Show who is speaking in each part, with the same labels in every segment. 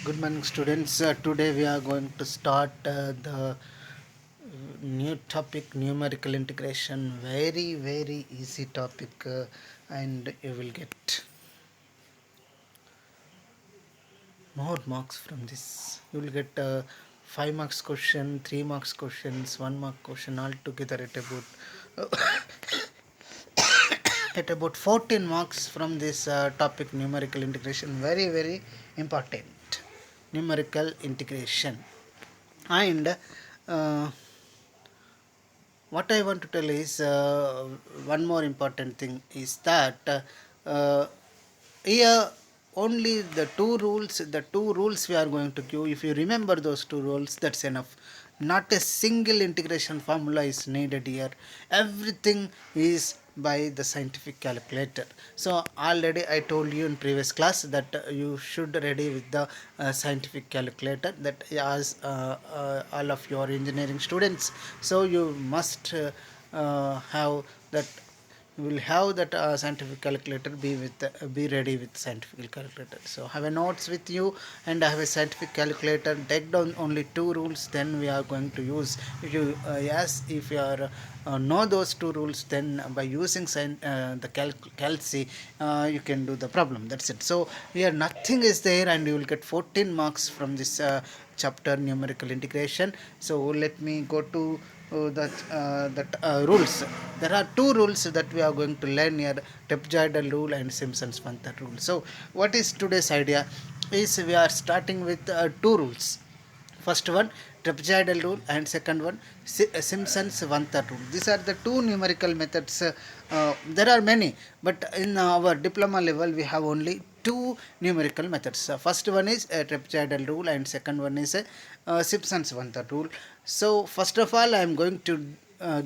Speaker 1: Good morning, students. Today we are going to start the new topic, numerical integration. Very easy topic, and you will get more marks from this. You will get 5 marks question, 3 marks questions, 1 mark question altogether at about 14 marks from this topic, numerical integration. Very important. Numerical integration. And what I want to tell is one more important thing is that here only the two rules we are going to give. If you remember those two rules, that's enough. Not a single integration formula is needed here. Everything is by the scientific calculator. So already I told you in previous class that you should ready with the scientific calculator, that as all of your engineering students, so you must have that. You will have that scientific calculator. Be ready with scientific calculator. So have a notes with you, and I have a scientific calculator. Take down only two rules, then we are going to use. If you if you are know those two rules, then by using the calci, you can do the problem. That's it. So here nothing is there, and you will get 14 marks from this chapter, numerical integration. So let me go to that rules. There are two rules that we are going to learn here: Trapezoidal rule and Simpsons one-third rule. So what is today's idea is we are starting with two rules. First one, trapezoidal rule, and second one, Simpson's one-third rule. These are the two numerical methods. There are many, but in our diploma level we have only two numerical methods. First one is a trapezoidal rule, and second one is a Simpson's one-third rule. So first of all, I am going to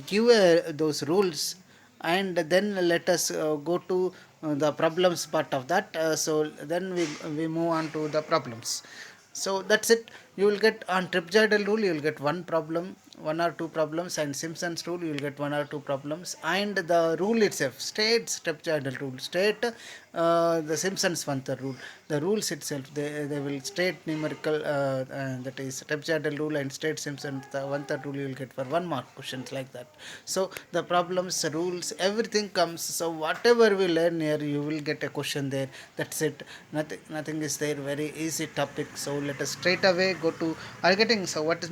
Speaker 1: give those rules, and then let us go to the problems part of that. So then we move on to the problems. So that's it. You will get on trapezoidal rule, you will get one problem, one or two problems, and Simpson's rule you will get one or two problems. And the rule itself states trapezoidal rule, state the Simpsons one-third rule. The rules itself, they will state numerical, that is trapezoidal rule, and state Simpsons the one-third rule. You will get for 1 mark questions like that. So the problems, rules, everything comes. So whatever we learn here, you will get a question there. That's it. Nothing is there. Very easy topic. So let us straight away go to targeting. So what is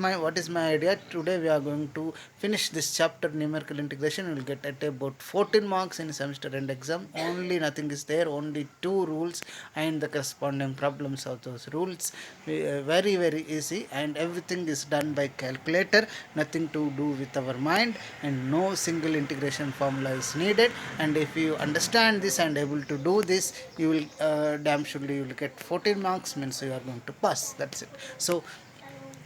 Speaker 1: my idea? Today we are going to finish this chapter, numerical integration. You will get at about 14 marks in semester end exam. Only nothing is there. Only two rules and the corresponding problems of those rules. Very easy, and everything is done by calculator. Nothing to do with our mind, and no single integration formula is needed. And if you understand this and able to do this, you will damn surely you will get 14 marks, means you are going to pass. That's it. So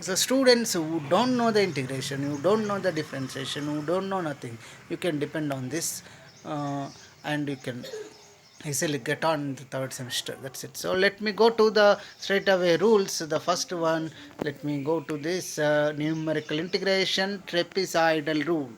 Speaker 1: the students who don't know the integration, who don't know the differentiation, who don't know nothing, you can depend on this, and you can easily get on the third semester. That's it. So let me go to the straight away rules. The first one, let me go to this numerical integration, trapezoidal rule.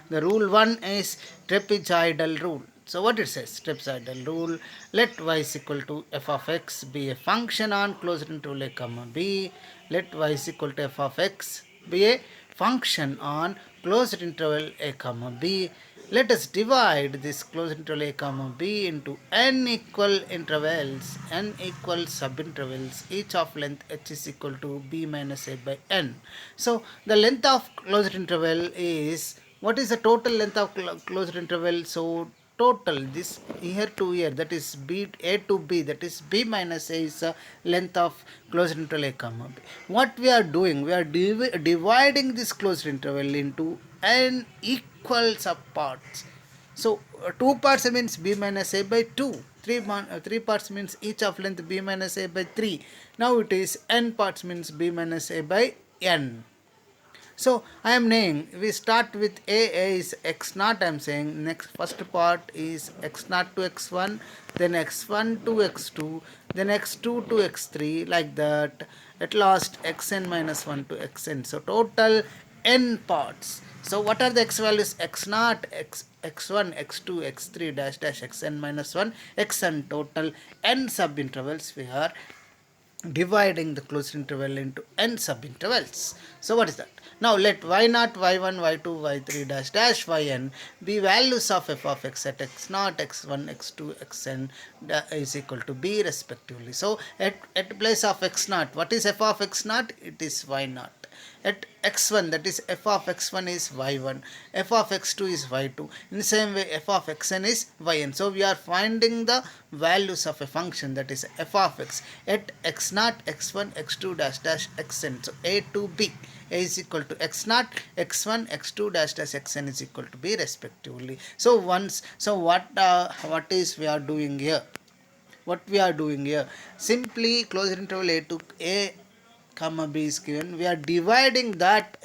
Speaker 1: The rule 1 is trapezoidal rule. So what it says, trapezoidal rule, let y is equal to f of x be a function on closed interval a comma b. Let y is equal to f of x be a function on closed interval a comma b. Let us divide this closed interval a comma b into n equal intervals, n equal subintervals, each of length h is equal to b minus a by n. So the length of closed interval is, what is the total length of closed interval? So total, this here to here, that is b a to b, that is b minus a is length of closed interval a comma b. What we are doing, we are dividing this closed interval into n equal subparts. So 2 parts means b minus a by 2. 3 parts means each of length b minus a by 3. Now it is n parts means b minus a by n. So I am saying we start with a is x naught. I am saying next first part is x naught to x1, then x1 to x2, then x2 to x3, like that. At last xn minus 1 to xn. So total n parts. So what are the x values? X naught, x1, x2, x3 dash dash xn minus 1, xn, total n sub intervals we are dividing the closed interval into n subintervals. So what is that? Now let y0, y1, y2, y3 dash dash yn be values of f of x at x0, x1, x2, xn is equal to b respectively. So at place of x0, what is f of x0? It is y0. At x1, that is f of x1 is y1, f of x2 is y2. In the same way, f of xn is yn. So we are finding the values of a function, that is f of x at x0, x1, x2 dash dash xn. So a to b, a is equal to x0, x1, x2 dash dash xn is equal to b respectively. So what is we are doing here? What we are doing here? Simply closed interval a to a comma b is given. We are dividing that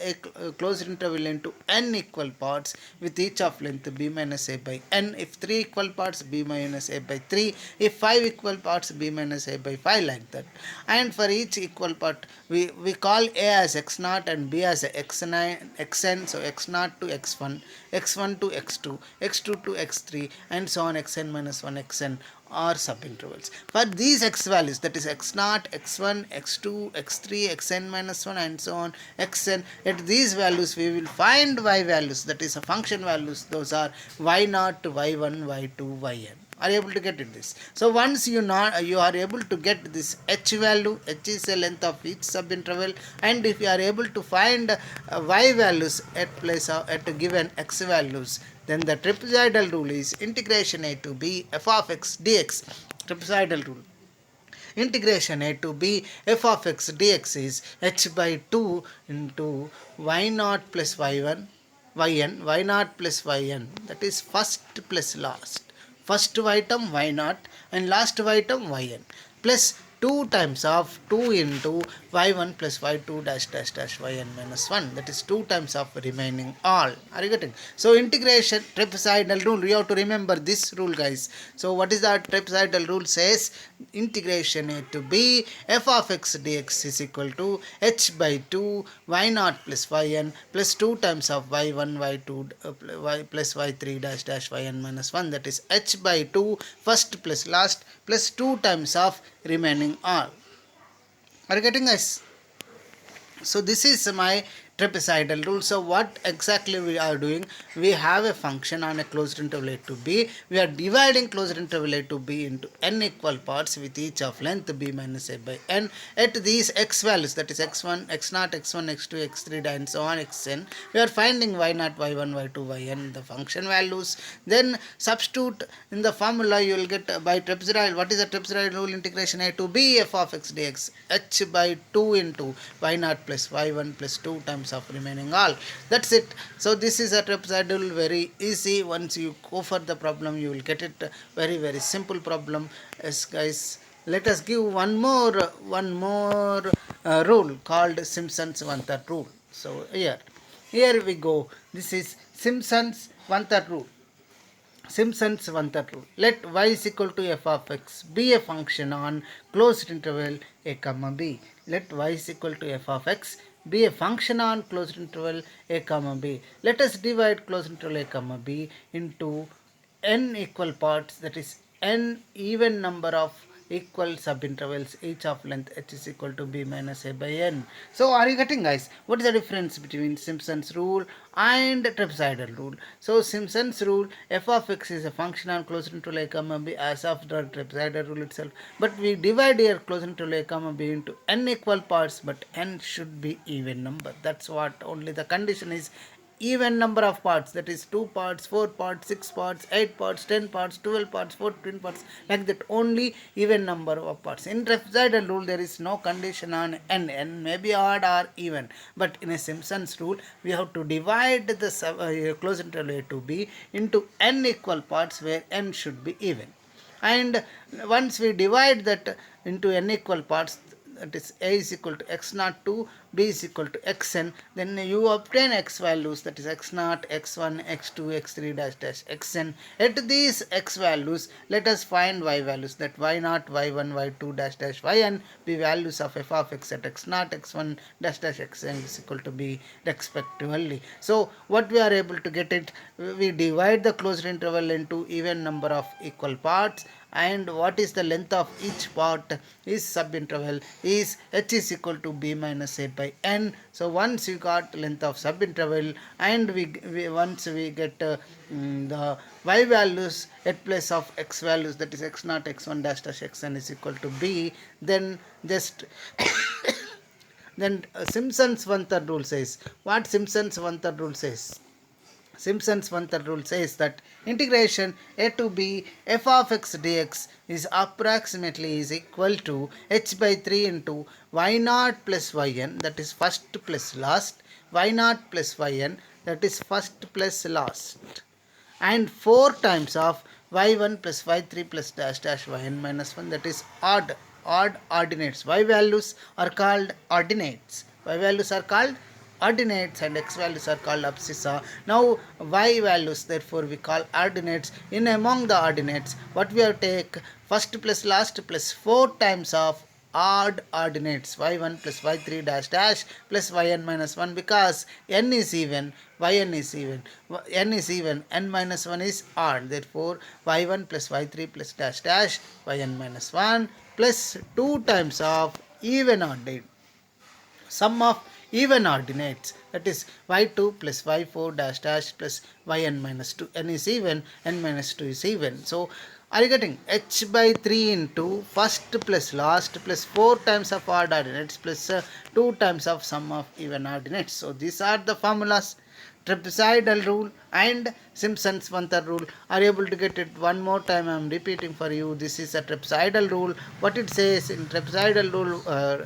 Speaker 1: closed interval into n equal parts with each of length b minus a by n. If 3 equal parts, b minus a by 3. If 5 equal parts, b minus a by 5, like that. And for each equal part, we call a as x0 and b as xn. So x0 to x1, x1 to x2, x2 to x3, and so on, xn minus 1, xn are subintervals. For these x values, that is x0, x1, x2, x3, xn minus 1, and so on, xn, at these values we will find y values, that is a function values. Those are y0, y1, y2, yn. Are you able to get it this? So once you are able to get this h value, h is the length of each subinterval, and if you are able to find y values at place of at given x values, then the trapezoidal rule is integration a to b f of x dx. Trapezoidal rule. Integration a to b f of x dx is h by 2 into y0 plus y1, yn, y0 plus yn. That is first plus last. First item y0 and last item yn, plus 2 times of 2 into y1 plus y2 dash dash dash yn minus 1. That is 2 times of remaining all. Are you getting? So integration trapezoidal rule. You have to remember this rule, guys. So what is that trapezoidal rule? Says integration a to b f of x dx is equal to h by 2 y0 plus yn plus 2 times of y1 y2 y plus y3 dash dash yn minus 1. That is h by 2 first plus last plus 2 times of remaining all. Are you getting, guys? So this is my trapezoidal rule. So what exactly we are doing? We have a function on a closed interval a to b. We are dividing closed interval a to b into n equal parts with each of length b minus a by n at these x values, that is x1, x0, x1, x2, x3, and so on, xn. We are finding y0, y1, y2, yn, the function values. Then substitute in the formula. You will get by trapezoidal. What is the trapezoidal rule? Integration a to b f of x dx h by 2 into y0 plus y1 plus 2 times of remaining all. That's it. So this is a trapezoidal, very easy. Once you go for the problem, you will get it. Very, very simple problem. Yes, guys. Let us give one more rule called Simpsons 1/3 rule. So here we go. This is Simpsons 1/3 rule. Simpsons 1/3 rule. Let y is equal to f of x be a function on closed interval a comma b. Let y is equal to f of x be a function on closed interval a comma b. Let us divide closed interval a comma b into n equal parts, that is n even number of equal subintervals, each of length h is equal to b minus a by n. So are you getting, guys? What is the difference between Simpsons rule and trapezoidal rule? So Simpsons rule, f of x is a function on closed interval a comma b as of the trapezoidal rule itself. But we divide here closed interval a comma b into n equal parts, but n should be even number. That's what only the condition is. Even number of parts, that is 2 parts, 4 parts, 6 parts, 8 parts, 10 parts, 12 parts, 14 parts, like that, only even number of parts. In trapezoidal rule there is no condition on n may be odd or even, but in a Simpsons rule we have to divide the closed interval a to b into n equal parts where n should be even. And once we divide that into n equal parts, that is a is equal to x0 to b is equal to xn, then you obtain x values, that is x0, x1, x2, x3 dash dash xn. At these x values, let us find y values, that y0, y1, y2 dash dash yn be values of f of x at x0, x1 dash dash xn is equal to b respectively. So what we are able to get it, we divide the closed interval into even number of equal parts, and what is the length of each part is subinterval is h is equal to b minus a by n. So once you got length of subinterval and once we get the y values at place of x values, that is x naught x1 dash dash xn is equal to b, then just then Simpsons one third rule says, what Simpsons one third rule says? Simpsons one third rule says that integration a to b f of x dx is approximately is equal to h by 3 into y naught plus yn, that is first plus last, y naught plus yn, that is first plus last, and 4 times of y1 plus y3 plus dash dash yn minus 1, that is odd ordinates. Y values are called ordinates. Y values are called ordinates and x values are called abscissa. Now y values therefore we call ordinates. In among the ordinates, what we have take first plus last plus 4 times of odd ordinates y1 plus y3 dash dash plus yn minus 1, because n is even, yn is even, n is even, n minus 1 is odd, therefore y1 plus y3 plus dash dash yn minus 1 plus 2 times of even ordinate, sum of even ordinates, that is y2 plus y4 dash dash plus yn minus 2, n is even, n minus 2 is even. So are you getting h by 3 into first plus last plus 4 times of odd ordinates plus 2 times of sum of even ordinates. So these are the formulas. Trapezoidal rule and Simpsons one third rule. Are you able to get it? One more time I am repeating for you. This is a trapezoidal rule. What it says in trapezoidal rule,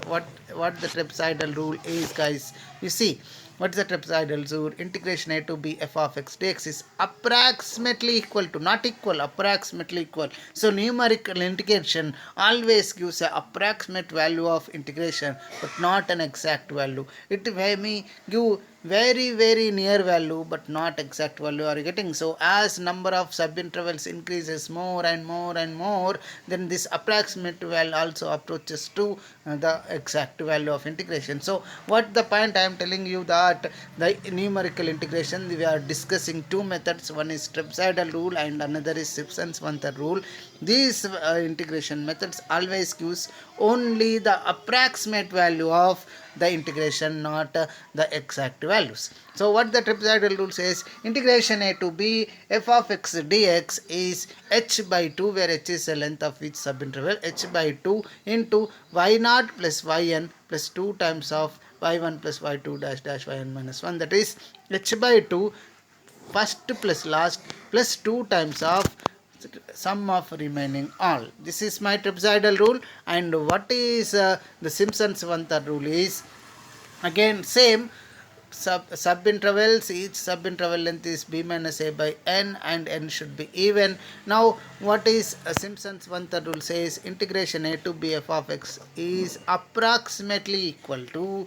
Speaker 1: what the trapezoidal rule is, guys. You see, what is the trapezoidal rule? Integration a to b f of x dx is approximately equal to, not equal, approximately equal. So numerical integration always gives an approximate value of integration but not an exact value. It may give very near value but not exact value. Are you getting? So as number of subintervals increases more and more, then this approximate value also approaches to the exact value of integration. So what the point I am telling you, that the numerical integration we are discussing two methods. One is trapezoidal rule and another is Simpsons one third rule. These integration methods always gives only the approximate value of the integration, not the exact values. So what the trapezoidal rule says, integration a to b f of x dx is h by 2, where h is the length of each subinterval, h by 2 into y naught plus yn plus 2 times of y1 plus y2 dash dash yn minus 1, that is h by 2 first plus last plus 2 times of sum of remaining all. This is my trapezoidal rule. And what is the Simpsons one third rule is, again same, subintervals, each subinterval length is b minus a by n and n should be even. Now what is Simpsons one third rule says, integration a to b f of x is approximately equal to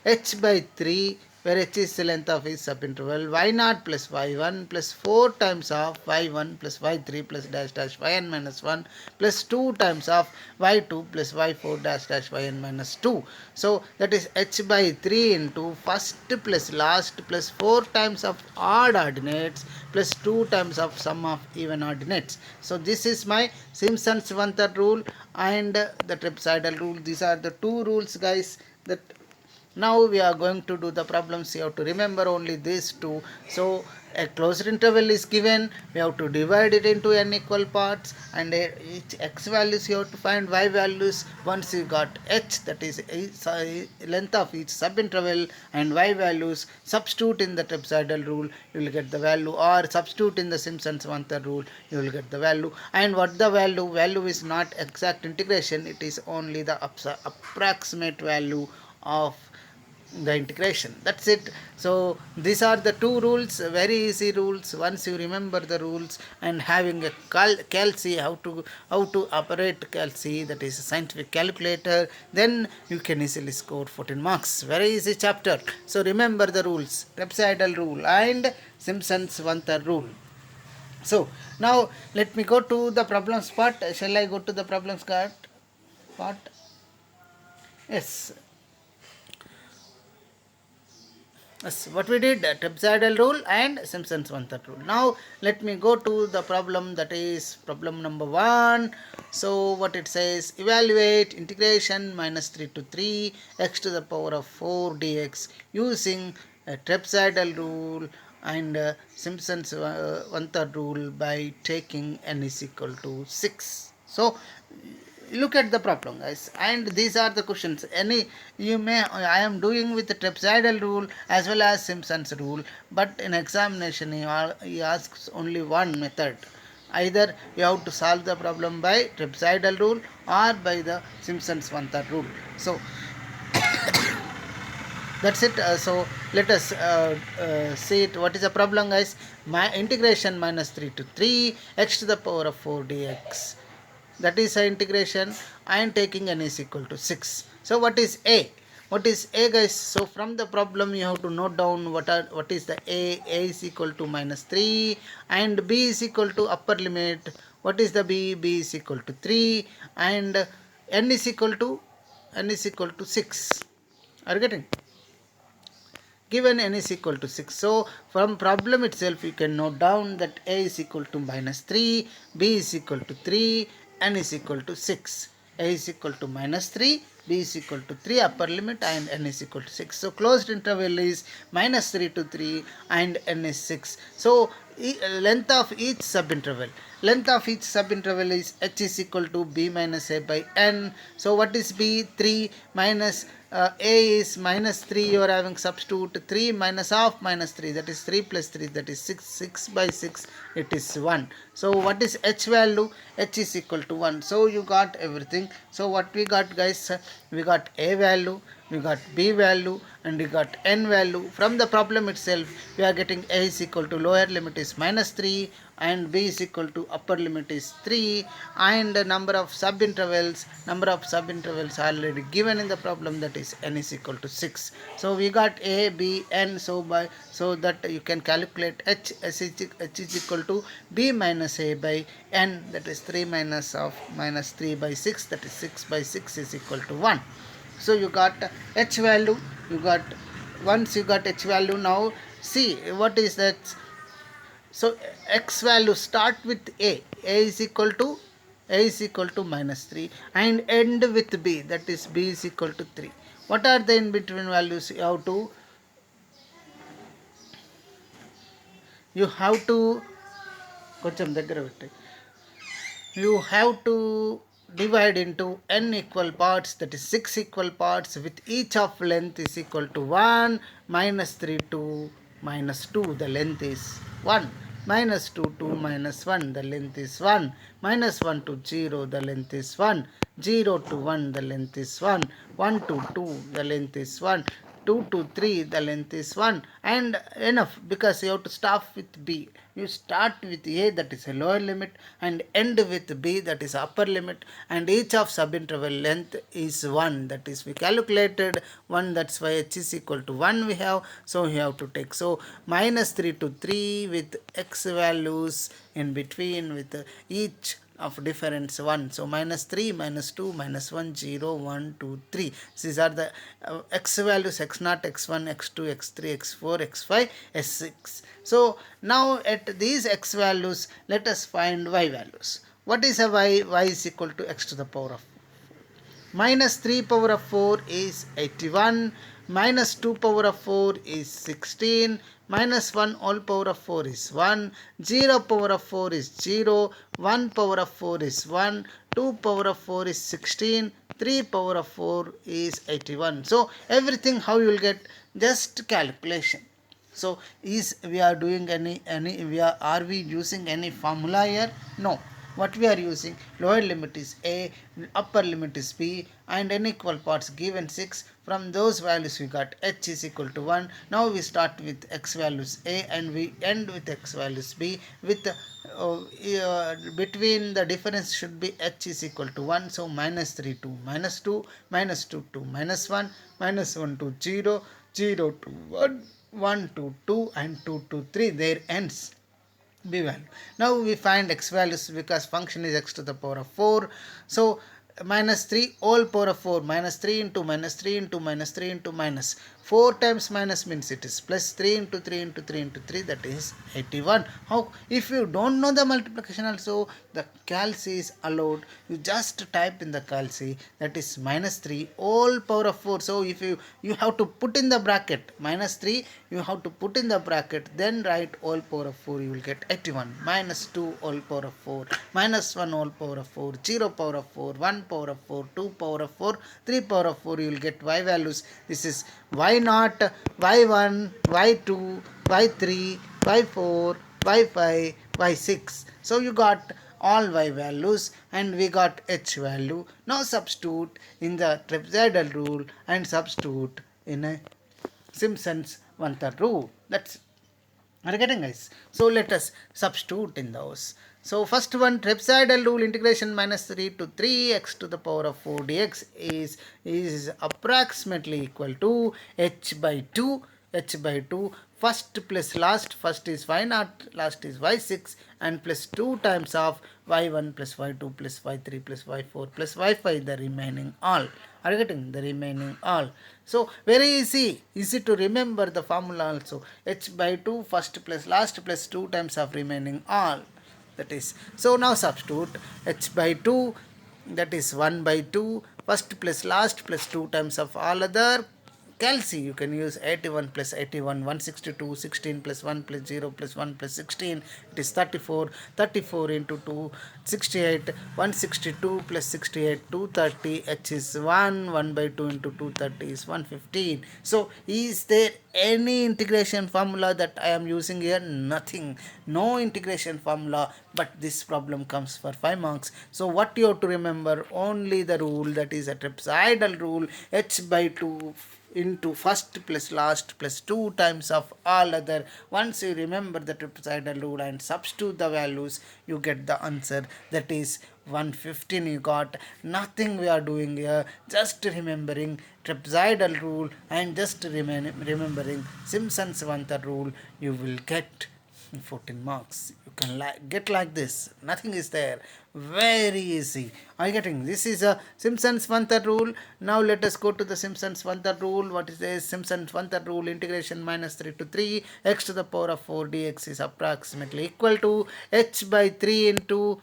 Speaker 1: h by 3, where h is the length of each subinterval, y naught plus y1 plus 4 times of y1 plus y3 plus dash dash yn minus 1 plus 2 times of y2 plus y4 dash dash yn minus 2. So that is h by 3 into first plus last plus 4 times of odd ordinates plus 2 times of sum of even ordinates. So this is my Simpsons one third rule and the trapezoidal rule. These are the two rules, guys, that now we are going to do the problems. You have to remember only these two. So a closed interval is given, we have to divide it into n equal parts, and each x values you have to find y values. Once you got h, that is length of each subinterval, and y values, substitute in the trapezoidal rule, you will get the value, or substitute in the Simpsons one third rule, you will get the value. And what the value? Value is not exact integration, it is only the approximate value of the integration. That's it. So these are the two rules, very easy rules. Once you remember the rules and having a calci, how to operate calci, that is a scientific calculator, then you can easily score 14 marks. Very easy chapter. So remember the rules, trapezoidal rule and Simpsons one third rule. So now let me go to the problems part. Shall I go to the problems part? Yes. Yes, what we did, trapezoidal rule and Simpsons one-third rule. Now let me go to the problem, that is problem number 1. So what it says, evaluate integration minus 3 to 3 x to the power of 4 dx using a trapezoidal rule and Simpsons one-third rule by taking n is equal to 6. So look at the problem, guys, and these are the questions. Any you may I am doing with the trapezoidal rule as well as Simpson's rule, but in examination he asks only one method. Either you have to solve the problem by trapezoidal rule or by the Simpsons one third rule. So that's it. So let us see it. What is the problem, guys? My integration minus 3 to 3 x to the power of 4 dx, that is a integration. I am taking n is equal to 6. So what is a? What is a, guys? So from the problem you have to note down what is the a. A is equal to minus 3 and b is equal to upper limit. What is the b? B is equal to 3 and n is equal to 6. Are you getting? Given n is equal to 6. So from problem itself you can note down that a is equal to minus 3, b is equal to 3, n is equal to 6. A is equal to minus 3, b is equal to 3 upper limit and n is equal to 6. So closed interval is minus 3 to 3 and n is 6. So length of each subinterval. Length of each subinterval is h is equal to b minus a by n. So what is b? 3 minus a is minus 3, you are having substitute 3 minus half minus 3, that is 3 plus 3, that is 6. 6 by 6, it is 1. So what is h value? H is equal to 1. So you got everything. So what we got, guys? We got a value, we got b value and we got n value. From the problem itself we are getting a is equal to lower limit is minus 3 and b is equal to upper limit is 3 and number of subintervals already given in the problem, that is n is equal to 6. So we got a, b, n. So that you can calculate h. H is equal to b minus a by n, that is 3 minus of minus 3 by 6, that is 6 by 6 is equal to 1. So you got h value, you got once you got h value. Now see what is that. So x value start with a. A is equal to minus 3 and end with b, that is b is equal to 3. What are the in between values? You have to కొంచెం దగ్గర పెట్టి you have to divide into n equal parts, that is 6 equal parts, with each of length is equal to 1 minus 3 to minus 2, the length is 1, minus 2 to minus 1, the length is 1, minus 1 to 0, the length is 1, 0 to 1, the length is 1, 1 to 2, the length is 1, 2 to 3, the length is 1, and enough, because you have to start with b. You start with a, that is a lower limit, and end with b, that is upper limit, and each of subinterval length is 1, that is we calculated 1, that's why h is equal to 1 we have. So we have to take, so minus 3 to 3 with x values in between with each of difference 1. So minus 3, minus 2, minus 1, 0, 1, 2, 3. These are the x values, x0, x1, x2, x3, x4, x5, s6. So now at these x values, let us find y values. What is a y? Y is equal to x to the power of minus 3 power of 4 is 81, minus 2 power of 4 is 16, minus 1 all power of 4 is 1, 0 power of 4 is 0, 1 power of 4 is 1, 2 power of 4 is 16, 3 power of 4 is 81. So everything how you will get, just calculation. So is we are doing are we using any formula here? No. What we are using, lower limit is a, upper limit is b, and n equal parts given 6. From those values we got h is equal to 1. Now we start with x values a and we end with x values b, with between the difference should be h is equal to 1. So minus 3 to minus 2, minus 2 to minus 1, minus 1 to 0, 0 to 1, 1 to 2, and 2 to 3, there ends b value. Now we find x values because function is x to the power of 4. So minus 3 all power of 4, minus 3 into minus 3 into minus 3 into minus 4 times minus means it is plus 3 into 3 into 3 into 3, that is 81. How? If you don't know the multiplication also, the calc is allowed. You just type in the calc, that is minus 3 all power of 4. So if you have to put in the bracket minus 3, you have to put in the bracket, then write all power of 4, you will get 81. Minus 2 all power of 4, minus 1 all power of 4, 0 power of 4, 1 power of 4, 2 power of 4, 3 power of 4, you will get y values. This is y0, y1, y2, y3, y4, y5, y6. So you got all y values and we got h value. Now substitute in the trapezoidal rule and substitute in a Simpsons one-third rule. That's are you getting, guys? So let us substitute in those. So first one, trapezoidal rule, integration minus 3 to 3x to the power of 4 dx is approximately equal to h by 2. First plus last, first is y0, last is y6, and plus 2 times of y1 plus y2 plus y3 plus y4 plus y5, the remaining all. Are you getting the remaining all? So very easy to remember the formula also. H by 2 first plus last plus 2 times of remaining all. That is, so now substitute h by 2, that is 1 by 2 first plus last plus 2 times of all other. Calci, you can use 81 plus 81, 162, 16 plus 1 plus 0 plus 1 plus 16, it is 34, 34 into 2, 68, 162 plus 68, 230, h is 1, 1 by 2 into 230 is 115. So, is there any integration formula that I am using here? Nothing. No integration formula, but this problem comes for 5 marks. So, what you have to remember? Only the rule, that is a trapezoidal rule, h by 2 into first plus last plus 2 times of all other. Once you remember the trapezoidal rule and substitute the values, you get the answer, that is 115. You got nothing we are doing here, just remembering trapezoidal rule and just remembering Simpsons one-third rule, you will get 14 marks. You can get like this, nothing is there, very easy. Are you getting? This is a Simpsons one-third rule. Now let us go to the Simpsons one-third rule. What is this? Simpsons one-third rule, integration minus 3 to 3 x to the power of 4 dx is approximately equal to h by 3 into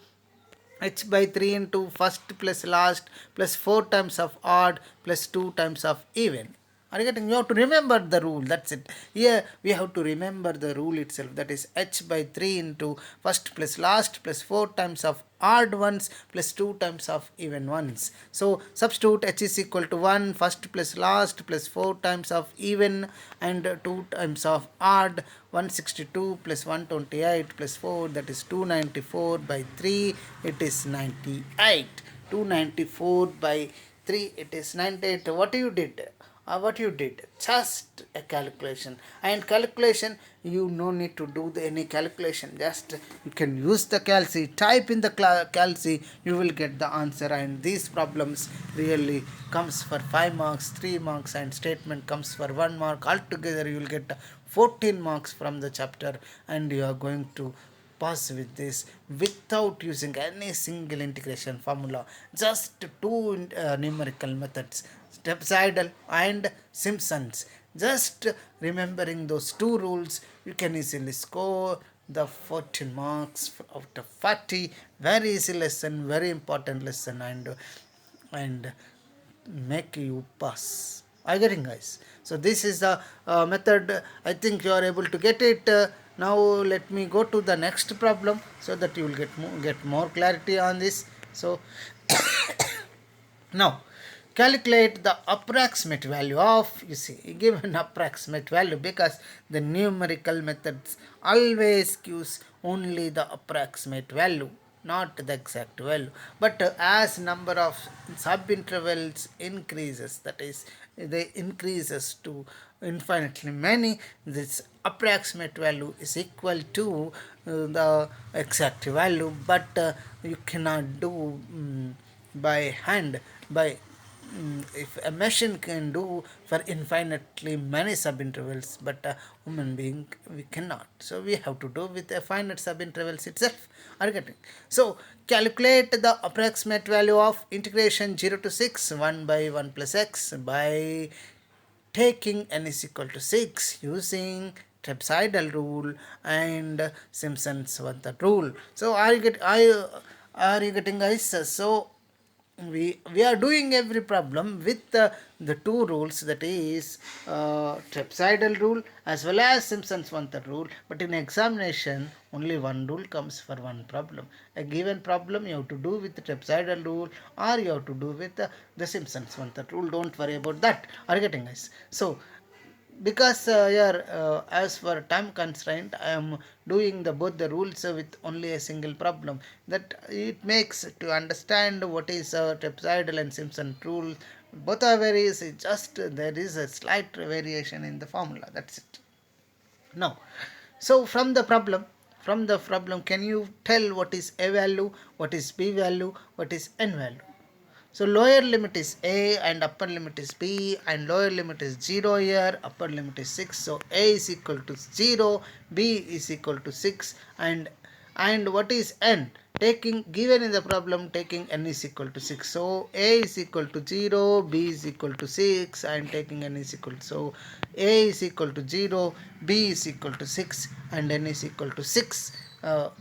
Speaker 1: first plus last plus 4 times of odd plus 2 times of even. Are you getting? You have to remember the rule, that's it. Here we have to remember the rule itself, that is h by 3 into first plus last plus 4 times of odd ones plus 2 times of even ones. So substitute h is equal to 1, first plus last plus 4 times of even and 2 times of odd, 162 plus 128 plus 4, that is 294 by 3, it is 98. 294 by 3, it is 98. What you did, just a calculation, and calculation you no need to do any calculation, just you can use the calc, type in the calc, you will get the answer. And these problems really comes for 5 marks, 3 marks, and statement comes for 1 mark. Altogether you will get 14 marks from the chapter, and you are going to pass with this without using any single integration formula, just 2 numerical methods, trapezoidal and Simpsons. Just remembering those 2 rules, you can easily score the 14 marks out of 40. Very easy lesson, very important lesson, and make you pass. Are you getting, guys? So this is the method. I think you are able to get it. Now let me go to the next problem so that you will get more clarity on this. So now calculate the approximate value of, you see, give an approximate value, because the numerical methods always gives only the approximate value, not the exact value. But as number of subintervals increases, that is, they increases to infinitely many, this approximate value is equal to the exact value. But you cannot do by hand, by if a machine can do for infinitely many subintervals, but a human being we cannot. So we have to do with a finite subintervals itself. Are you getting? So calculate the approximate value of integration 0 to 6 1 by 1 plus x by taking n is equal to 6 using trapezoidal rule and Simpsons one third rule. So are you getting guys? So we are doing every problem with the two rules, that is trapezoidal rule as well as Simpsons one third rule, but in examination only one rule comes for one problem. A given problem you have to do with the trapezoidal rule or you have to do with the Simpsons one third rule. Don't worry about that. Are you getting guys? So because here as for time constraint I am doing the both the rules with only a single problem, that it makes to understand what is trapezoidal and Simpson rule. Both are varies, just there is a slight variation in the formula, that's it. Now, so from the problem can you tell what is a value, what is b value, what is n value? So lower limit is a and upper limit is b, and lower limit is 0 here, upper limit is 6. So a is equal to 0, b is equal to 6, and what is n? Taking given in the problem, taking n is equal to 6. So a is equal to 0, b is equal to 6, and taking n is equal to, so a is equal to 0, b is equal to 6, and n is equal to 6.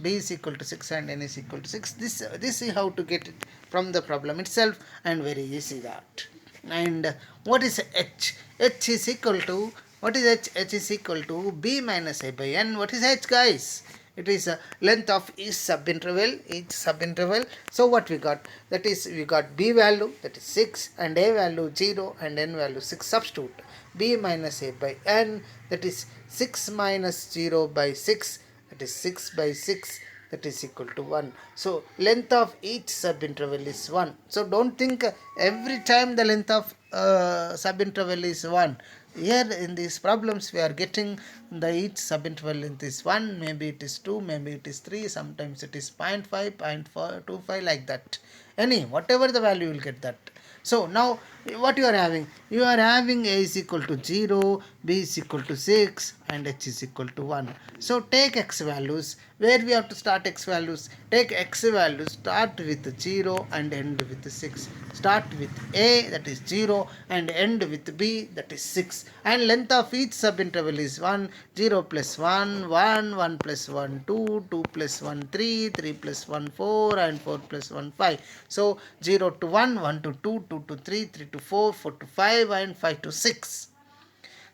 Speaker 1: B is equal to 6 and n is equal to 6. This is how to get it from the problem itself, and very easy that. And what is h? H is equal to, what is h? H is equal to b minus a by n. What is h, guys? It is a length of each subinterval. So what we got? That is, we got b value, that is 6, and a value 0, and n value 6. Substitute b minus a by n, that is 6 minus 0 by 6, that is 6 by 6, that is equal to 1. So length of each subinterval is 1. So don't think every time the length of subinterval is 1. Here in these problems we are getting the each subinterval length is 1, maybe it is 2, maybe it is 3, sometimes it is 0.5, 0.425, like that. Any whatever the value you will get that. So now what you are having? You are having a is equal to 0, b is equal to 6, and h is equal to 1. So take x values. Where we have to start x values? Take x values, start with 0 and end with 6. Start with a, that is 0, and end with b, that is 6. And length of each subinterval is 1, 0 plus 1, 1, 1 plus 1, 2, 2 plus 1, 3, 3 plus 1, 4, and 4 plus 1, 5. So 0 to 1, 1 to 2, 2 to 3, 3 to 4, 4 to 5, and 5 to 6.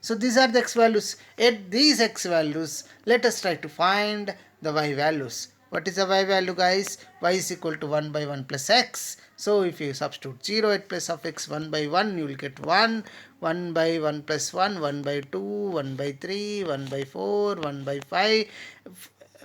Speaker 1: So these are the x values. At these x values, let us try to find the y values. What is the y value, guys? Y is equal to 1 by 1 plus x. So if you substitute 0 at place of x, 1 by 1, you will get 1. 1 by 1 plus 1, 1 by 2, 1 by 3, 1 by 4, 1 by 5,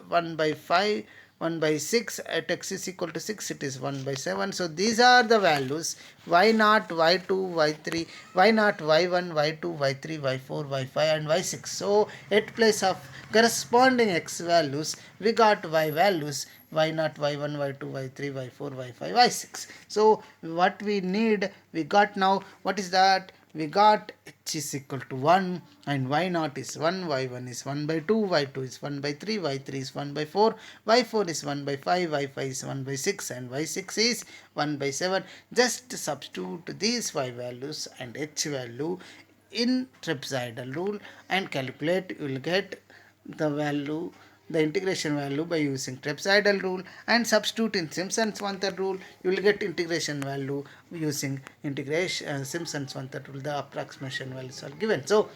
Speaker 1: 1 by 5, 1 by 6. At x is equal to 6, it is 1 by 7. So these are the values: y0, y2, y3, y0, y1, y2, y3, y4, y5, and y6. So at place of corresponding x values, we got y values: y0, y1, y2, y3, y4, y5, y6. So what we need, we got now. What is that? We got h is equal to 1, and y0 is 1, y1 is 1 by 2, y2 is 1 by 3, y3 is 1 by 4, y4 is 1 by 5, y5 is 1 by 6, and y6 is 1 by 7. Just substitute these y values and h value in trapezoidal rule and calculate. You will get the value, the integration value, by using trapezoidal rule, and substitute in Simpsons one third rule. You will get integration value using integration Simpsons one third rule. The approximation values are given. So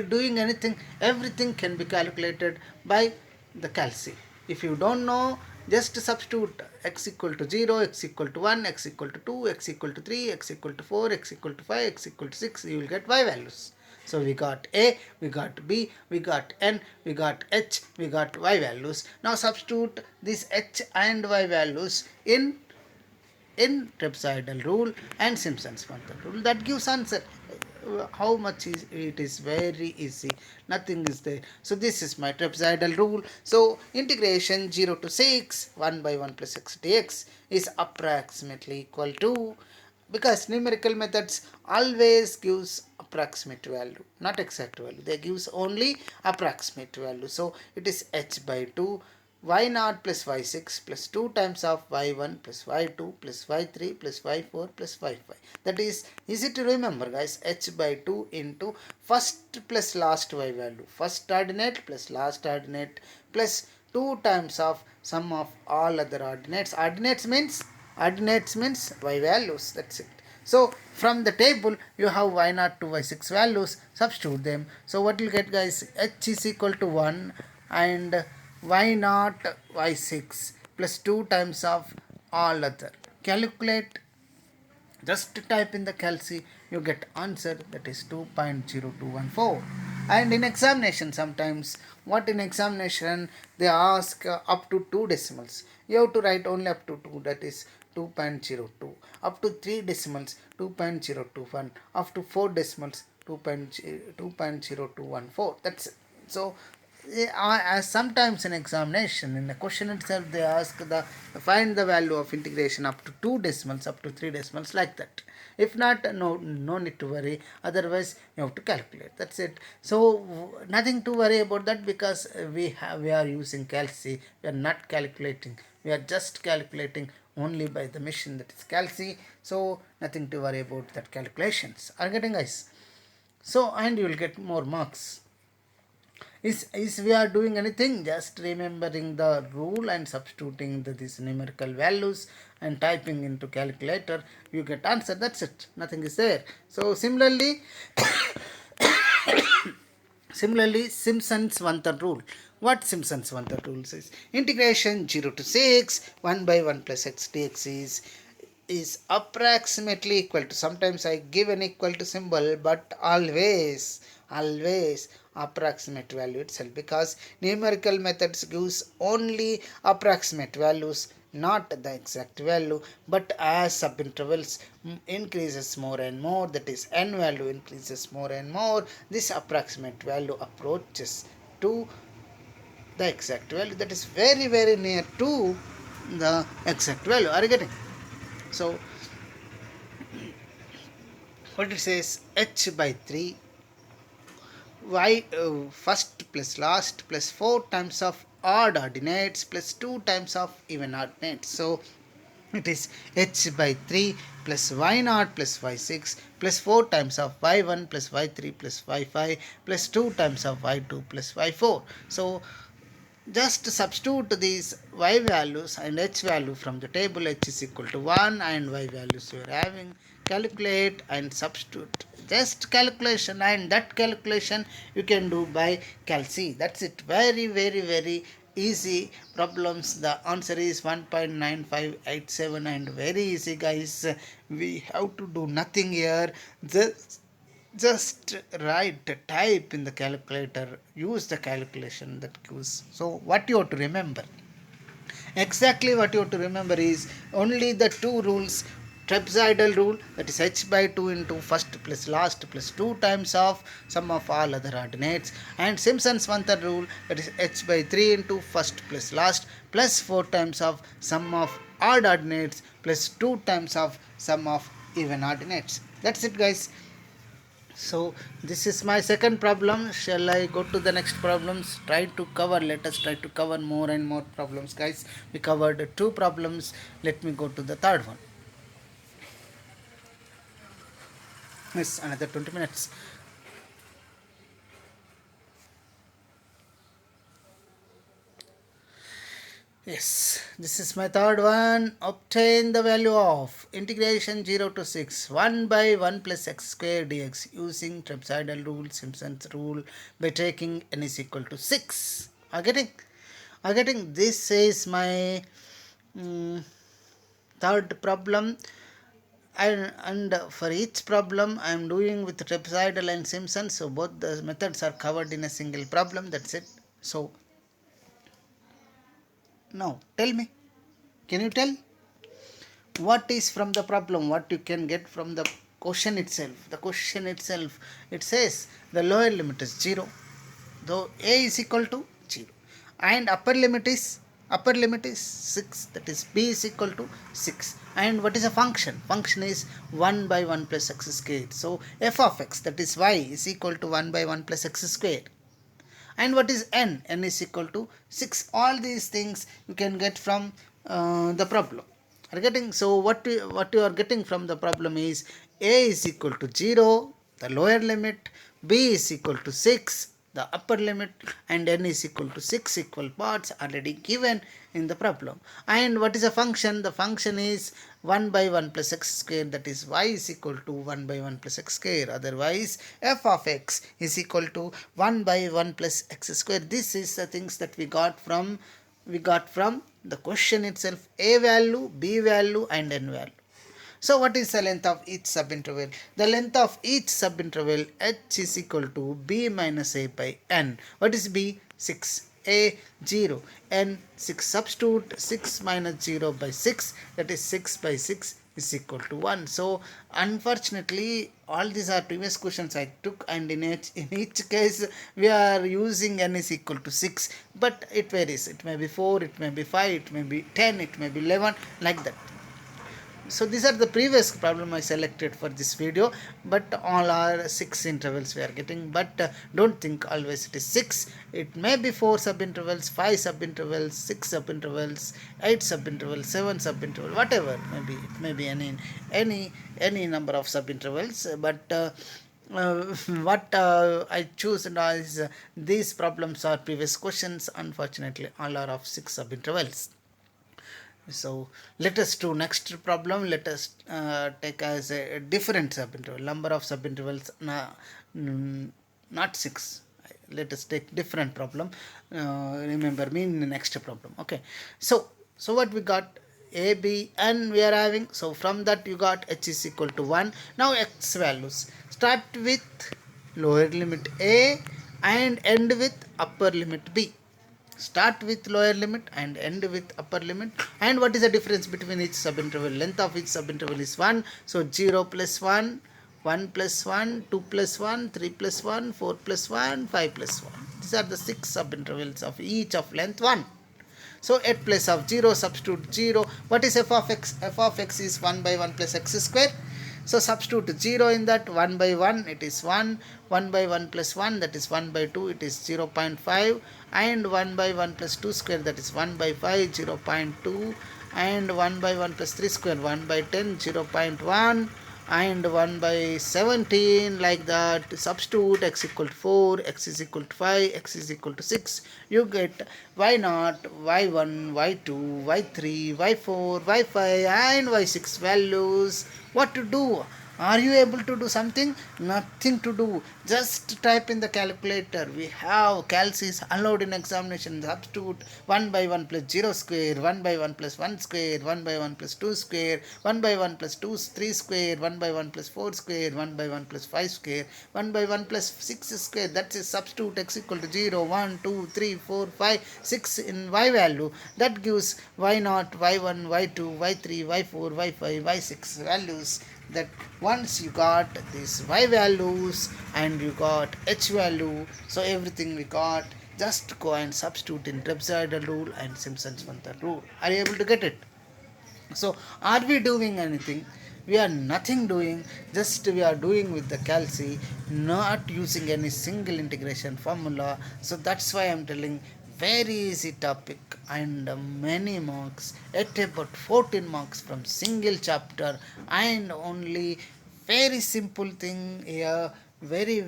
Speaker 1: doing anything, everything can be calculated by the calci. If you don't know, just substitute x equal to 0, x equal to 1, x equal to 2, x equal to 3, x equal to 4, x equal to 5, x equal to 6. You will get y values. So we got a, we got b, we got n, we got h, we got y values. Now substitute these h and y values in trapezoidal rule and Simpsons one third rule. That gives answer. How much is it? Is very easy. Nothing is there. So this is my trapezoidal rule. So integration 0 to 6 1 by 1 plus x dx is approximately equal to because numerical methods always gives approximate value, not exact value. They gives only approximate value. So it is h by 2 y0 plus y6 plus 2 times of y1 plus y2 plus y3 plus y4 plus y5. That is easy to remember, guys. H by 2 into first plus last y value, first ordinate plus last ordinate plus 2 times of sum of all other ordinates. Ordinates means y values. That's it. So from the table you have y0 to y6 values, substitute them. So what you get, guys? H is equal to 1 and y0 y6 plus 2 times of all other. Calculate, just type in the calci, you get answer, that is 2.0214. And in examination sometimes, what in examination they ask up to 2 decimals, you have to write only up to 2, that is 2.02, up to 3 decimals 2.021, up to 4 decimals 2.0214. That's it. So as sometimes in examination, in the question itself they ask the find the value of integration up to 2 decimals, up to 3 decimals, like that. If not, no need to worry, otherwise you have to calculate. That's it. So nothing to worry about that, because we are using calci, we are not calculating, we are just calculating only by the machine, that is calci. So nothing to worry about that calculations. Are getting, guys? So, and you will get more marks. Is we are doing anything, just remembering the rule and substituting these numerical values and typing into calculator, you get answer. That's it, nothing is there. So similarly Simpsons one-third rule. What Simpsons one-third rule says? Integration 0 to 6 1 by 1 plus x dx is approximately equal to, sometimes I give an equal to symbol, but always approximate value itself, because numerical methods gives only approximate values, not the exact value. But as subintervals increases more and more, that is n value increases more and more, this approximate value approaches to the exact value, that is very near to the exact value. Are you getting? So what it says, h by 3 y first plus last plus 4 times of odd ordinates plus 2 times of even ordinates. So it is h by 3 plus y0 plus y6 plus 4 times of y1 plus y3 plus y5 plus 2 times of y2 plus y4. So just substitute these y values and h value from the table. H is equal to 1 and y values you are having. Calculate and substitute. Just calculation, and that calculation you can do by calci. That's it. Very easy problems. The answer is 1.9587 and very easy, guys. We have to do nothing here. Just write, type in the calculator, use the calculation that gives. So what you have to remember, exactly what you have to remember is only the two rules. Trapezoidal rule, that is h by 2 into first plus last plus 2 times of sum of all other ordinates, and Simpsons one-third rule, that is h by 3 into first plus last plus 4 times of sum of odd ordinates plus 2 times of sum of even ordinates. That's it, guys. So this is my second problem. Shall I go to the next problems? Try to cover, let us try to cover more and more problems, guys. We covered 2 problems. Let me go to the third one. Yes, another 20 minutes. Yes, this is my third one. Obtain the value of integration 0 to 6 1 by 1 plus x square dx using trapezoidal rule, Simpsons rule, by taking n is equal to 6. Are getting? This is my third problem. And for each problem I am doing with trapezoidal and Simpsons, so both the methods are covered in a single problem. That's it. So now tell me, can you tell what is from the problem, what you can get from the question itself? The question itself, it says the lower limit is 0, though a is equal to 0, and upper limit is 6, that is b is equal to 6, And what is a function? Function is 1 by 1 plus x squared. So f of x, that is y, is equal to 1 by 1 plus x squared. And what is n? N is equal to 6. All these things you can get from the problem. Are getting? So what you are getting from the problem is a is equal to 0, the lower limit, b is equal to 6, the upper limit, and n is equal to 6 equal parts already given in the problem. And what is a function? The function is 1 by 1 plus x square, that is y is equal to 1 by 1 plus x square. Otherwise f of x is equal to 1 by 1 plus x square. This is the things that we got from the question itself: a value, b value, and n value. So what is the length of each subinterval? The length of each subinterval h is equal to b minus a by n. What is b? 6. A 0, n 6. Substitute 6 minus 0 by 6, that is 6 by 6 is equal to 1. So unfortunately all these are previous questions I took, and in each case we are using n is equal to 6, but it varies. It may be 4, it may be 5, it may be 10, it may be 11, like that. So these are the previous problem I selected for this video, but all are 6 intervals we are getting. But don't think always it is 6. It may be 4 subintervals, 5 subintervals, 6 subintervals, 8 subintervals, 7 subintervals, whatever it may be. It may be any number of subintervals, but what I choose is these problems are previous questions. Unfortunately all are of 6 subintervals. So let us do next problem. Let us take as a different subinterval, number of subintervals, not 6. Let us take different problem. Remember me in the next problem. Okay. So what we got? A, B, N we are having. So from that you got h is equal to 1. Now x values. Start with lower limit A and end with upper limit B. Start with lower limit and end with upper limit. And what is the difference between each subinterval? Length of each subinterval is 1. So 0 plus 1, 1 plus 1, 2 plus 1, 3 plus 1, 4 plus 1, 5 plus 1. These are the 6 subintervals of each of length 1. So at place of 0, substitute 0. What is f of x? F of x is 1 by 1 plus x square. So substitute 0 in that. 1 by 1 it is 1. 1 by 1 plus 1, that is 1 by 2, it is 0.5. And 1 by 1 plus 2 square, that is 1 by 5, 0.2. And 1 by 1 plus 3 square, 1 by 10, 0.1. And 1 by 17, like that. Substitute x equal to 4, x is equal to 5, x is equal to 6. You get y0, y1, y2, y3, y4, y5 and y6 values. What to do? Are you able to do something? Nothing to do. Just type in the calculator. We have calc is allowed in examination. Substitute 1 by 1 plus 0 square, 1 by 1 plus 1 square, 1 by 1 plus 2 square, 1 by 1 plus 2, 3 square, 1 by 1 plus 4 square, 1 by 1 plus 5 square, 1 by 1 plus 6 square. That is substitute x equal to 0, 1, 2, 3, 4, 5, 6 in y value. That gives y0, y1, y2, y3, y4, y5, y6 values. That once you got these y values and you got h value, so everything we got, just go and substitute in Trapezoidal Rule and Simpsons rule. Are you able to get it? So are we doing anything? We are nothing doing, just we are doing with the calc, not using any single integration formula. So that's why I'm telling, very easy topic and many marks, at about 14 marks from single chapter, and only very simple thing here. Very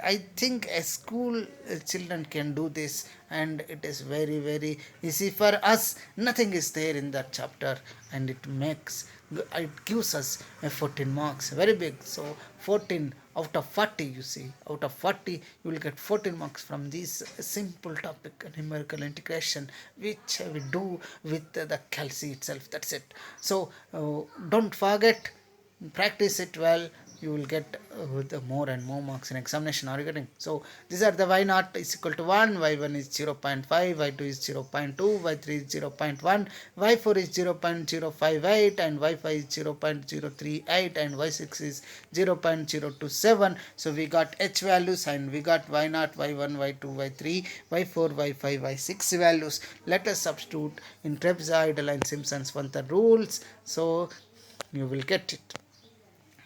Speaker 1: I think a school children can do this, and it is very easy for us. Nothing is there in that chapter, and it gives us a 14 marks, very big. So 14 out of 40, you see, out of 40 you will get 14 marks from this simple topic, numerical integration, which we do with the calc itself. That's it. So don't forget, practice it well. you will get with more and more marks in examination. Are you getting? So these are the y naught is equal to 1, y1 is 0.5, y2 is 0.2, y3 is 0.1, y4 is 0.058, and y5 is 0.038, and y6 is 0.027. So we got h values, and we got y naught, y1, y2, y3, y4, y5, y6 values. Let us substitute in trapezoidal and Simpsons rules. So you will get it.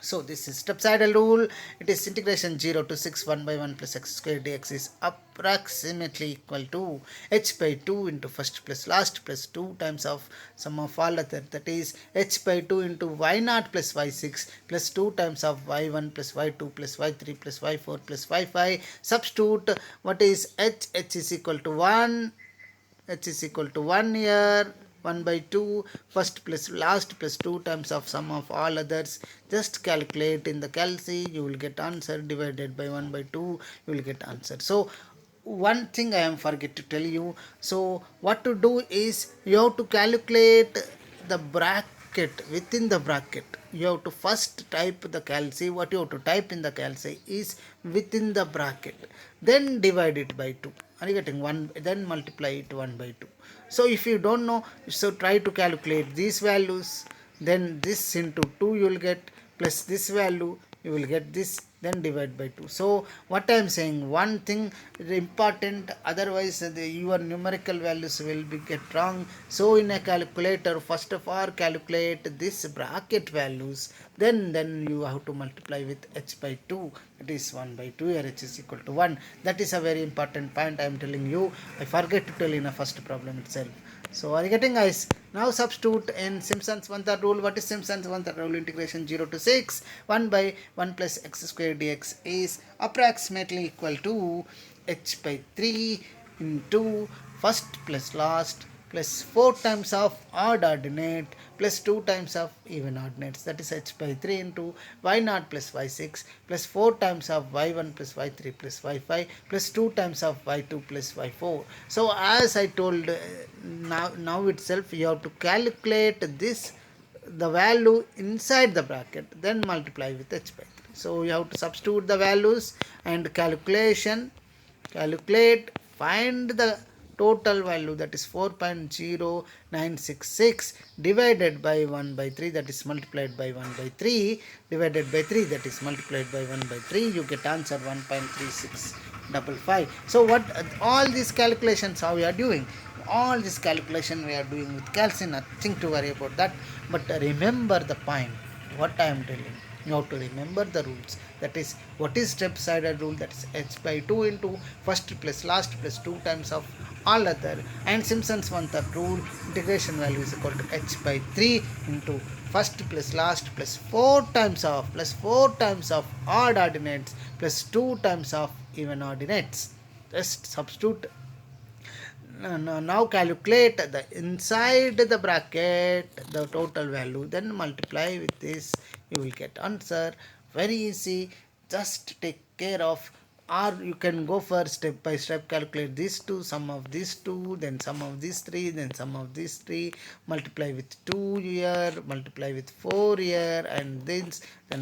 Speaker 1: So this is trapezoidal rule. It is integration 0 to 6 1 by 1 plus x squared dx is approximately equal to h by 2 into first plus last plus 2 times of sum of all other, that is h by 2 into y naught plus y6 plus 2 times of y1 plus y2 plus y3 plus y4 plus y5. Substitute what is h is equal to 1, h is equal to 1 here, 1 by 2, first plus last plus 2 times of sum of all others. Just calculate in the calc, you will get answer, divided by 1 by 2, you will get answer. So one thing I am forget to tell you. So what to do is, you have to calculate the bracket. Within the bracket, you have to first type the calc. What you have to type in the calc is within the bracket, then divide it by 2. Are you getting? 1, then multiply it 1 by 2. So if you don't know, so try to calculate these values, then this into 2 you will get, plus this value you will get this, then divide by 2. So what I am saying, one thing important, otherwise your numerical values will be get wrong. So in a calculator, first of all calculate this bracket values, then you have to multiply with h by 2. It is 1 by 2 here, h is equal to 1. That is a very important point I am telling you. I forget to tell in a first problem itself. So are you getting, guys? Now substitute in Simpsons rule. What is Simpsons rule? Integration 0 to 6 1 by 1 plus x squared dx is approximately equal to h by 3 into first plus last plus 4 times of odd ordinate plus 2 times of even ordinates, that is h by 3 into y naught plus y6 plus 4 times of y1 plus y3 plus y5 plus 2 times of y2 plus y4. So as I told, now itself you have to calculate this, the value inside the bracket, then multiply with h by 3. So you have to substitute the values and calculate, find the total value, that is 4.0966 divided by 1 by 3, that is multiplied by 1 by 3 divided by 3, that is multiplied by 1 by 3, you get answer 1.3655. So what all these calculations how we are doing, all this calculation we are doing with calcium, nothing to worry about that. But remember the point what I am telling. You have to remember the rules. That is, what is trapezoidal rule? That is h by 2 into first plus last plus 2 times of all other. And Simpsons rule, integration value is equal to h by 3 into first plus last plus 4 times of odd ordinates plus 2 times of even ordinates. Just substitute. Now calculate the inside the bracket the total value, then multiply with this, you will get answer. Very easy, just take care of, or you can go for step by step, calculate these two, sum of these two, then sum of these three, then sum of these three, multiply with 2 here, multiply with 4 here, and then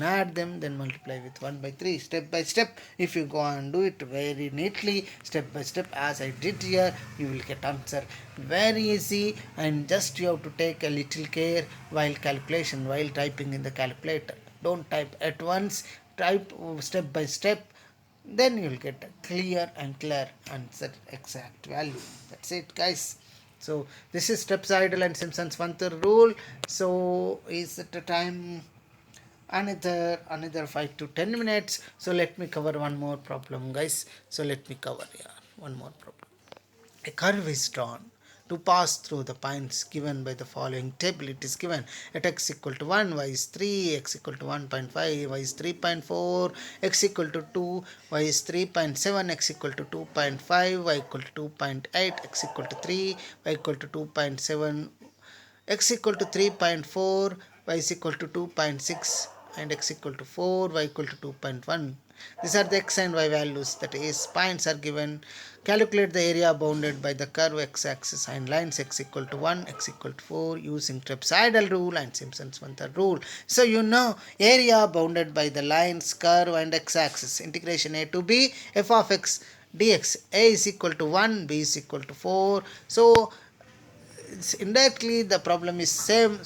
Speaker 1: add them, then multiply with 1 by 3, step by step. If you go and do it very neatly, step by step as I did here, you will get answer. Very easy, and just you have to take a little care while calculation, while typing in the calculator. Don't type at once, type step by step, then you will get a clear answer, exact value. That's it, guys. So this is trapezoidal and Simpsons rule. So is it a time? Another 5 to 10 minutes. So let me cover one more problem, guys. So let me cover one more problem. A curve is drawn to pass through the points given by the following table. It is given at x equal to 1, y is 3, x equal to 1.5, y is 3.4, x equal to 2, y is 3.7, x equal to 2.5, y equal to 2.8, x equal to 3, y equal to 2.7, x equal to 3.4, y is equal to 2.6, and x equal to 4, y equal to 2.1. These are the x and y values, that is points are given. Calculate the area bounded by the curve x-axis and lines x equal to 1, x equal to 4 using trapezoidal rule and Simpsons rule. So you know area bounded by the lines, curve and x-axis. Integration a to b f of x dx. A is equal to 1, b is equal to 4. So indirectly the problem is same.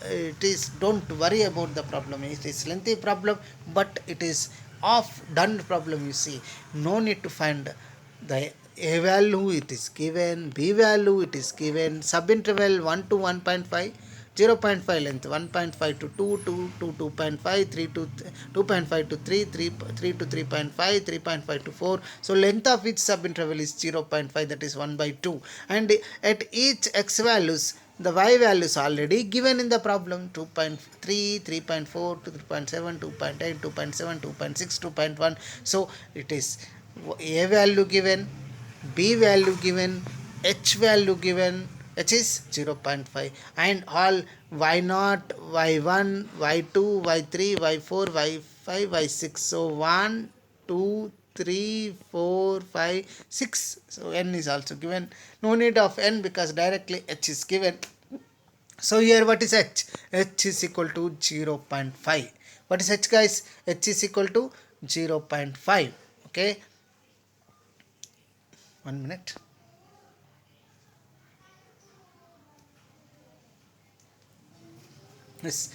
Speaker 1: It is, don't worry about the problem, it is lengthy problem, but it is off done problem. You see, no need to find the a value, it is given, b value it is given, subinterval 1 to 1.5, 0.5 length, 1.5 to 2, 2 to 2.5, 3 to 2.5 to 3, 3 to 3.5, 3.5 to 4. So length of each subinterval is 0.5, that is 1 by 2. And at each x values, the y values already given in the problem: 2.3, 3.4, 3.7, 2.8, 2.7, 2.6, 2.1. So it is a value given, b value given, h value given. H is 0.5, and all y0, y1, y2, y3, y4, y5, y6. So 1, 2, 3, 4, 5, 6. So n is also given. No need of n because directly h is given. So here what is h? H is equal to 0.5. What is h, guys? H is equal to 0.5. Okay. 1 minute. Yes.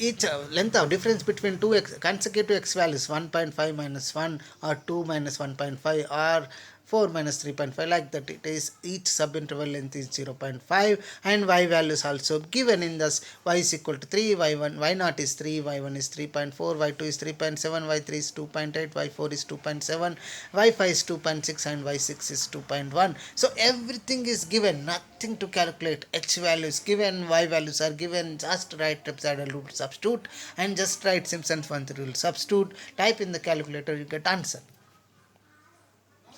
Speaker 1: Each length of difference between two consecutive x values, 1.5 minus 1 or 2 minus 1.5 or 4 minus 3.5, like that. It is each subinterval length is 0.5, and y values also given in this. Y is equal to 3, y1, y0 is 3, y1 is 3.4, y2 is 3.7, y3 is 2.8, y4 is 2.7, y5 is 2.6, and y6 is 2.1. So everything is given, nothing to calculate. H value is given, y values are given. Just write trapezoidal rule, substitute, and just write Simpsons rule, substitute, type in the calculator, you get answer.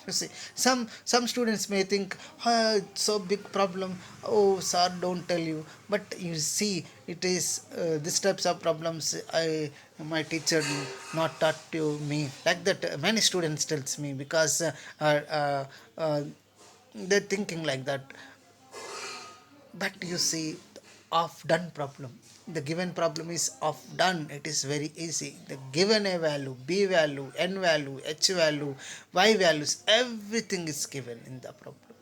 Speaker 1: You see, some students may think, it's so big problem. Oh, sir, don't tell you. But you see, it is this types of problems. My teacher not taught to me like that. Many students tells me because they're thinking like that. But you see, off done problem, the given problem is off done. It is very easy. The given a value, b value, n value, h value, y values, everything is given in the problem.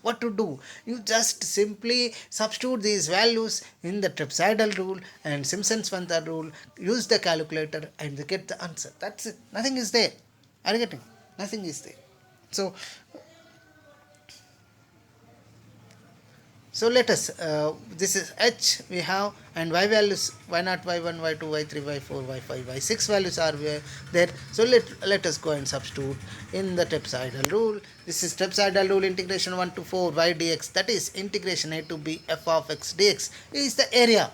Speaker 1: What to do? You just simply substitute these values in the trapezoidal rule and Simpsons rule, use the calculator and get the answer. That's it. Nothing is there. Are you getting? Nothing is there. So So let us, this is h we have, and y values y0, y1, y2, y3, y4, y5, y6 values are there. So let us go and substitute in the trapezoidal rule. This is trapezoidal rule, integration 1 to 4 y dx, that is integration a to b f of x dx is the area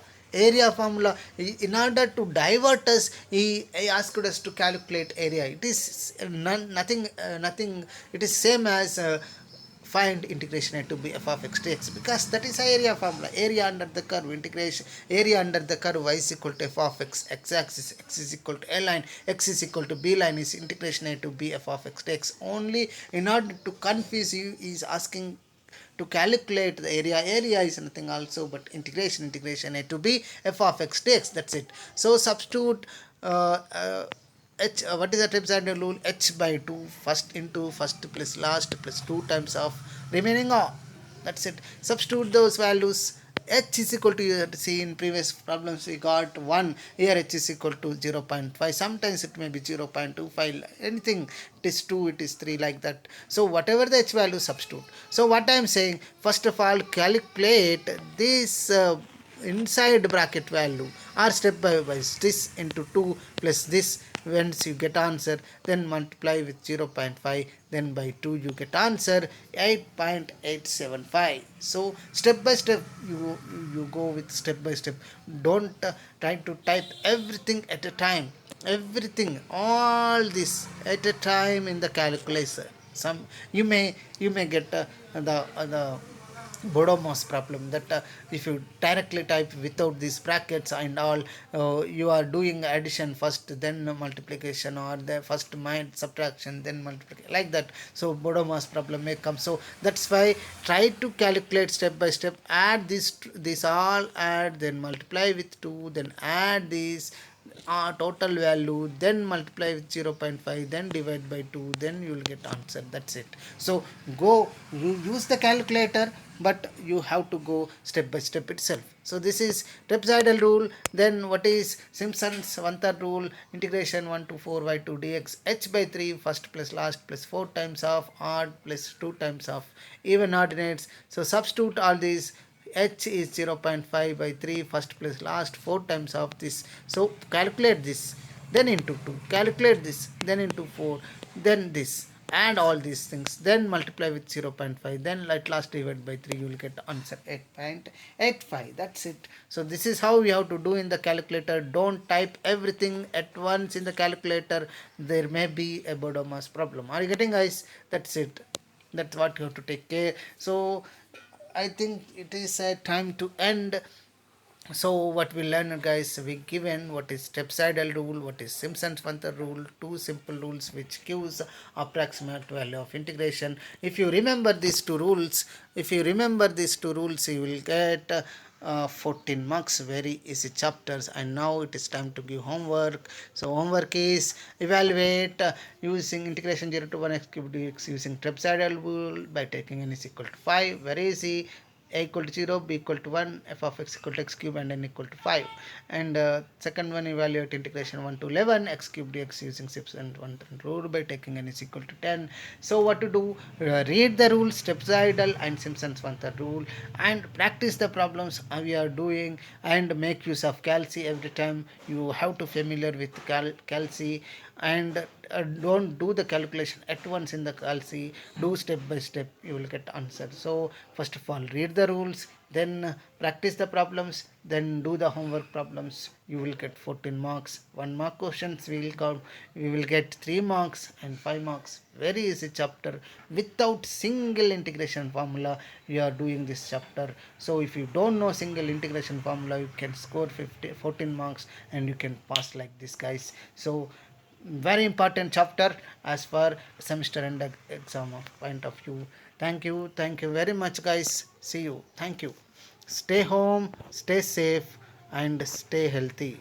Speaker 1: formula. In order to divert us, he asked us to calculate area. It is nothing, it is same as find integration a to b f of x dx, because that is area formula. Area under the curve, integration area under the curve y is equal to f of x, x-axis, x is equal to a line, x is equal to b line, is integration a to b f of x dx. Only in order to confuse you, is asking to calculate the area. Area is nothing also but integration a to b f of x dx. That's it. So substitute h, what is the trapezoidal rule? H by 2 first into first plus last plus 2 times of remaining all. That's it. Substitute those values. H is equal to, see in previous problems we got 1, here h is equal to 0.5, sometimes it may be 0.25, anything, it is 2, it is 3, like that. So whatever the h value, substitute. So what I am saying, first of all calculate this inside bracket value, or step by wise, this into 2 plus this. Once you get answer, then multiply with 0.5, then by 2 you get answer 8.875. So step by step you go with step by step. Don't try to type everything at a time, everything, all this at a time in the calculator. Some you may get the Bodomos problem, that if you directly type without these brackets and all, you are doing addition first then multiplication, or the first mind subtraction then multiplication, like that. So Bodomos problem may come. So that's why try to calculate step by step, add this all, add, then multiply with 2, then add this total value, then multiply with 0.5, then divide by 2, then you will get answer. That's it. So go, you use the calculator, but you have to go step by step itself. So this is trapezoidal rule. Then what is Simpsons one third rule? Integration 1 to 4 y 2 dx h by 3 first plus last plus 4 times of odd plus 2 times of even ordinates. So substitute all these. H is 0.5 by 3 first plus last 4 times of this. So calculate this, then into 2, calculate this, then into 4, then this, and all these things, then multiply with 0.5, then at last divide by 3, you will get answer 8.85. That's it. So this is how we have to do in the calculator. Don't type everything at once in the calculator, there may be a Bodomas problem. Are you getting, guys? That's it. That's what you have to take care. So I think it is a time to end. So what we learned, guys, we given what is trapezoidal rule, what is Simpson's Funther rule, two simple rules which gives approximate value of integration. If you remember these two rules, you will get 14 marks, very easy chapters. And now it is time to give homework. So homework is evaluate using integration 0 to 1 x cube dx using trapezoidal rule by taking n is equal to 5. Very easy. A equal to 0, b equal to 1, f of x equal to x cube, and n equal to 5. And second one, evaluate integration 1 to 11 x cube dx using Simpson's one rule by taking n is equal to 10. So what to do? Read the rules, trapezoidal and Simpson's one third rule, and practice the problems we are doing, and make use of calci every time. You have to familiar with calci, and don't do the calculation at once in the calci. Do step by step, you will get answer. So first of all, read the rules, then practice the problems, then do the homework problems. You will get 14 marks. 1 mark questions will come. We will get 3 marks and 5 marks. Very easy chapter. Without single integration formula, you are doing this chapter. So if you don't know single integration formula, you can score 14 marks and you can pass like this, guys. So very important chapter as far semester end exam point of view. Thank you very much, guys. See you. Thank you. Stay home, stay safe, and stay healthy.